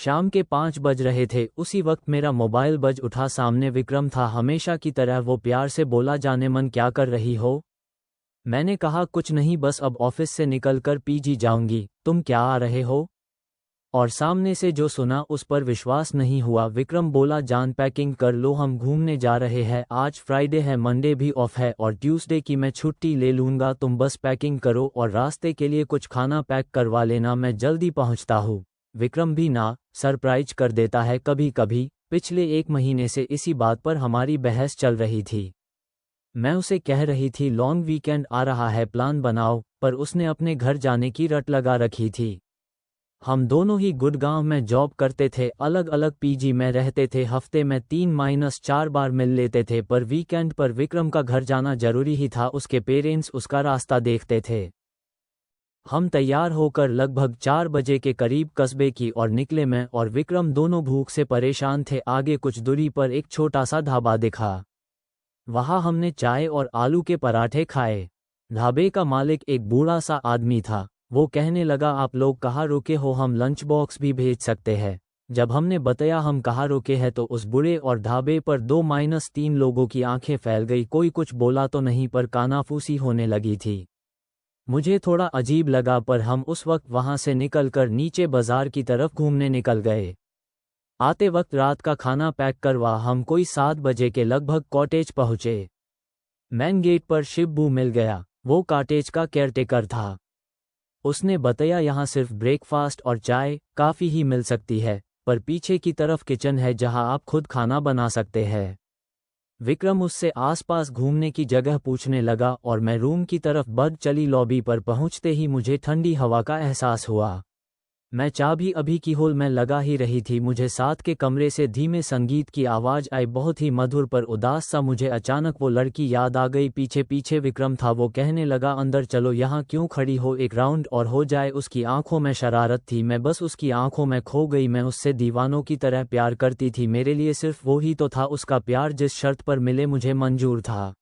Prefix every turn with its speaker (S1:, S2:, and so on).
S1: शाम के 5 बज रहे थे। उसी वक्त मेरा मोबाइल बज उठा। सामने विक्रम था। हमेशा की तरह वो प्यार से बोला, जाने मन क्या कर रही हो? मैंने कहा कुछ नहीं, बस अब ऑफिस से निकलकर पीजी जाऊंगी। तुम क्या आ रहे हो? और सामने से जो सुना उस पर विश्वास नहीं हुआ। विक्रम बोला, जान पैकिंग कर लो, हम घूमने जा रहे हैं। आज फ्राइडे है, मंडे भी ऑफ है और ट्यूसडे की मैं छुट्टी ले लूंगा। तुम बस पैकिंग करो और रास्ते के लिए कुछ खाना पैक करवा लेना, मैं जल्दी पहुंचता हूँ। विक्रम भी ना सरप्राइज कर देता है कभी कभी। पिछले 1 महीने से इसी बात पर हमारी बहस चल रही थी। मैं उसे कह रही थी लॉन्ग वीकेंड आ रहा है, प्लान बनाओ, पर उसने अपने घर जाने की रट लगा रखी थी। हम दोनों ही गुड़गांव में जॉब करते थे, अलग अलग पीजी में रहते थे, हफ्ते में 3-4 बार मिल लेते थे, पर वीकेंड पर विक्रम का घर जाना जरूरी ही था। उसके पेरेंट्स उसका रास्ता देखते थे। हम तैयार होकर लगभग 4 बजे के करीब कस्बे की ओर निकले। मैं और विक्रम दोनों भूख से परेशान थे। आगे कुछ दूरी पर एक छोटा सा ढाबा दिखा। वहां हमने चाय और आलू के पराठे खाए। ढाबे का मालिक एक बूढ़ा सा आदमी था। वो कहने लगा, आप लोग कहाँ रुके हो? हम लंच बॉक्स भी भेज सकते हैं। जब हमने बताया हम कहाँ रुके हैं तो उस बूढ़े और ढाबे पर 2-3 लोगों की आंखें फैल गई। कोई कुछ बोला तो नहीं, पर कानाफूसी होने लगी थी। मुझे थोड़ा अजीब लगा, पर हम उस वक्त वहां से निकलकर नीचे बाजार की तरफ घूमने निकल गए। आते वक्त रात का खाना पैक करवा हम कोई 7 बजे के लगभग कॉटेज पहुंचे। मेन गेट पर शिबू मिल गया। वो कॉटेज का केयरटेकर था। उसने बताया, यहाँ सिर्फ ब्रेकफास्ट और चाय काफ़ी ही मिल सकती है, पर पीछे की तरफ किचन है जहाँ आप खुद खाना बना सकते हैं। विक्रम उससे आसपास घूमने की जगह पूछने लगा और मैं रूम की तरफ बढ़ चली। लॉबी पर पहुंचते ही मुझे ठंडी हवा का एहसास हुआ। मैं चाबी अभी की होल में लगा ही रही थी। मुझे साथ के कमरे से धीमे संगीत की आवाज़ आई, बहुत ही मधुर पर उदास सा। मुझे अचानक वो लड़की याद आ गई। पीछे पीछे विक्रम था। वो कहने लगा, अंदर चलो, यहाँ क्यों खड़ी हो, एक राउंड और हो जाए। उसकी आंखों में शरारत थी। मैं बस उसकी आंखों में खो गई। मैं उससे दीवानों की तरह प्यार करती थी। मेरे लिए सिर्फ वो ही तो था उसका प्यार। जिस शर्त पर मिले मुझे मंजूर था।